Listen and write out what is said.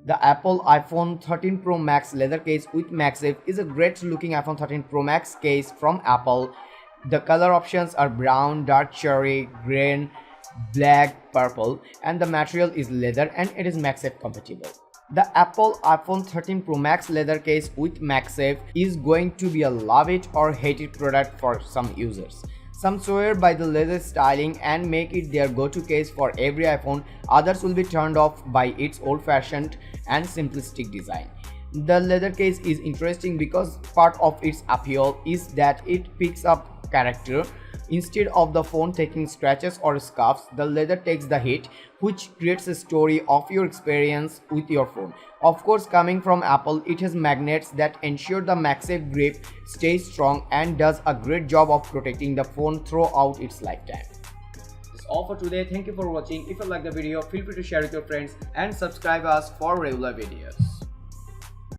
The Apple iPhone 13 Pro Max leather case with MagSafe is a great looking iPhone 13 Pro Max case from Apple. The color options are brown, dark cherry, green, black, purple, and the material is leather and it is MagSafe compatible. The Apple iPhone 13 Pro Max leather case with MagSafe is going to be a love it or hate it product for some users. Some swear by the leather styling and make it their go-to case for every iPhone. Others will be turned off by its old-fashioned and simplistic design. The leather case is interesting because part of its appeal is that it picks up character. Instead of the phone taking scratches or scuffs, the leather takes the hit, which creates a story of your experience with your phone. Of course, coming from Apple, it has magnets that ensure the MagSafe grip stays strong and does a great job of protecting the phone throughout its lifetime. That's all for today. Thank you for watching. If you like the video, feel free to share with your friends and subscribe us for regular videos.